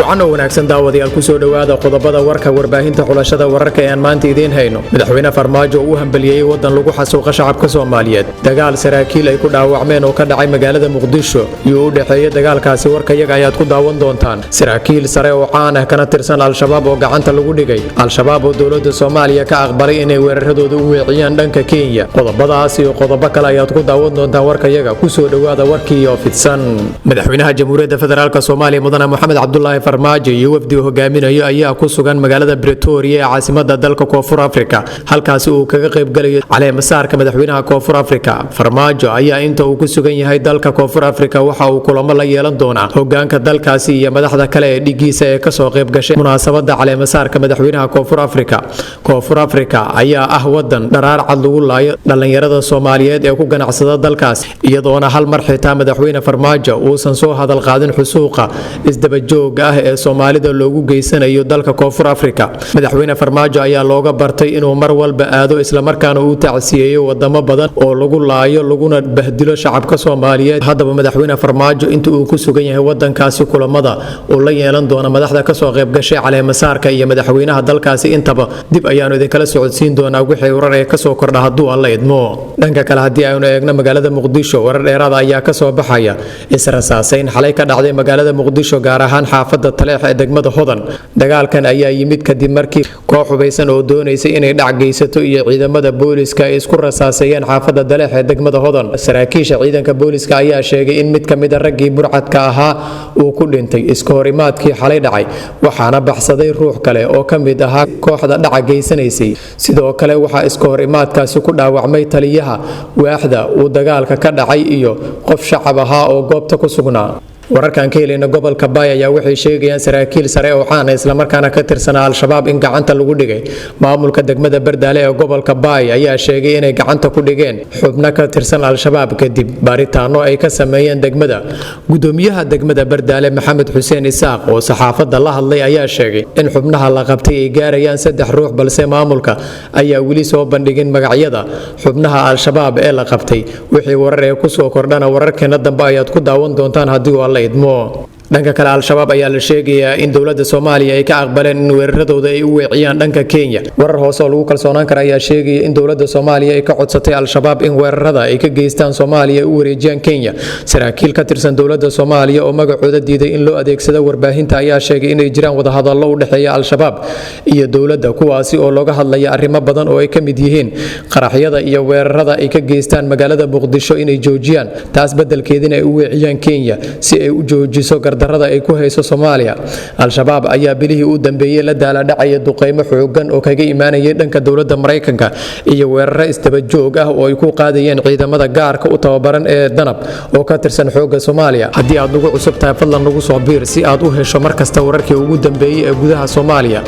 wacan oo wanaagsan daawadayaal ku soo dhawaada qodobada warka warbaahinta xulashada wararka ee aan maanta idiin hayno. Madaxweyne Farmaajo uu hambaliyay wadan lagu xasuuqa shacabka Soomaaliyeed. Dagaal saraakiil ay ku dhaawacmeen oo ka dhacay magaalada Muqdisho iyo u dhaxeeyay dagaalkaasi warka iyaga ayaad ku daawan doontaan. Saraakiil sare oo caan ah kana tirsan Al-Shabaab oo gacanta lagu dhigay. Al-Shabaab oo dawladda Soomaaliya ka aqbalay inay weeraradooda u weeciyaan dhanka Kenya. Qodobadaas iyo qodobo kale ayaad ku daawan doontaan warka iyaga. Ku soo dhawaada warkii oo fidsan. Madaxweynaha Jamhuuriyadda Federaalka Soomaaliya Mudane Maxamed Cabdullaahi Farmaajo iyo wafdi hogaaminayo ayaa ku sugan magaalada Pretoria ee caasimadda dalka Koonfur Afrika halkaas uu kaga qayb galayo caleemasaarka madaxweynaha Koonfur Afrika. Farmaajo ayaa inta uu ku sugan yahay dalka Koonfur Afrika waxa uu kulamo la yeelan doonaa hogaanka dalkaasi iyo madaxda kale ee dhigiisa ee ka soo qayb gashay munaasabadda caleemasaarka madaxweynaha Koonfur Afrika. Koonfur Afrika ayaa ah wadan dharaar cad lagu laayo dhalinyarada Soomaaliyeed ee ku ganacsada dalkaas iyadoona hal mar xitaa madaxweyne Farmaajo uusan soo hadal qaadin xusuuqa isdaba joog ah ee Soomaalida loogu geysanayo dalka Koonfur Afrika. Madaxweyne Farmaajo ayaa looga bartay inuu mar walba aado isla markaana uu tacsiyeeyo wadamo badan oo lagu laayo laguna bahdilo shacabka Soomaaliyeed. Haddaba madaxweyne Farmaajo inta uu ku sugan yahay wadankaasi kulamada uu la yeelan doona madaxda ka soo qayb gashay caleemasaarka iyo madaxweynaha dalkaasi intaba dib ayaanu idin kala socodsiin doonaa wixii warar ee ka soo kordha hadduu alla idmo. Dhanka kale haddii aynu eegno magaalada Muqdisho warar dheeraad ayaa ka soo baxaya israsaasayn xalay ka dhacday magaalada Muqdisho gaar ahaan xaafadda Taleex ee degmada Hodan. Dagaalkan ayaa yimid kadib markii koox hubeysan oo doonaysay inay dhac geysato iyo ciidamada booliska ay isku rasaasayeen xaafadda Taleex ee degmada Hodan. Saraakiisha ciidanka booliska ayaa sheegay in mid ka mid ah raggii burcadka ahaa uu ku dhintay iska horimaadkii xalay dhacay waxaana baxsaday ruux kale oo ka mid ahaa kooxda dhaca geysanaysay. Sidoo kale waxaa iska horimaadkaasi ku dhaawacmay taliyaha waaxda uu dagaalka ka dhacay iyo qof shacab ahaa oo goobta ku sugnaa. wararkan ka helayna gobolka Baay ayaa waxay sheegayaan saraakiil sare oo caan isla markaana ka tirsan Al-Shabaab in gacanta lagu dhigay. Maamulka degmada Bardaale ee gobolka Baay ayaa sheegay inay gacanta ku dhigeen xubno ka tirsan Al-Shabaab kadib baaritaano ay ka sameeyeen degmada. Gudoomiyaha degmada Bardaale Maxamed Xuseen Isaaq oo saxaafadda la hadlay ayaa sheegay in xubnaha la qabtay ay gaarayaan 3 ruux balse maamulka ayaa wali soo bandhigin magacyada xubnaha Al-Shabaab ee la qabtay. Wixii warar ee ku soo kordhana wararkeena dambe ayaad ku daawan doontaan haddii dhanka kale Al-Shabaab ayaa la sheegayaa in dawladda Soomaaliya ay ka aqbaleen in weeraradooda ay u weeciyaan dhanka Kenya. Warar hoose oo lagu kalsoonaan karo ayaa sheegaya in dawladda Soomaaliya ay ka codsatay Al-Shabaab in weerarada ay ka geystaan Soomaaliya u wareejiyaan Kenya. Saraakiil ka tirsan dawladda Soomaaliya oo magacooda diiday in loo adeegsado warbaahinta ayaa sheegay inay jiraan wada hadallo u dhaxeeya Al-Shabaab iyo dawladda kuwaasi oo looga hadlaya arrimo badan oo ay ka mid yihiin qaraxyada iyo weerarada ay ka geystaan magaalada Muqdisho inay joojiyaan taas beddelkeedina ay u weeciyaan Kenya si ay u joojiso darada ay ku hayso Soomaaliya. Al-Shabaab ayaa bilihii u dambeeyay la daala dhacay duqeymo xoogan oo kaga imaanayay dhanka dawladda Mareykanka iyo weeraro isdaba joog ah oo ay ku qaadayeen ciidamada gaarka u tababaran ee Danab oo ka tirsan xoogga Soomaaliya. Haddii aad ugu cusub tahay fadlan nagu soo biir si aad u hesho markasta wararkii ugu dambeeyay ee gudaha Soomaaliya.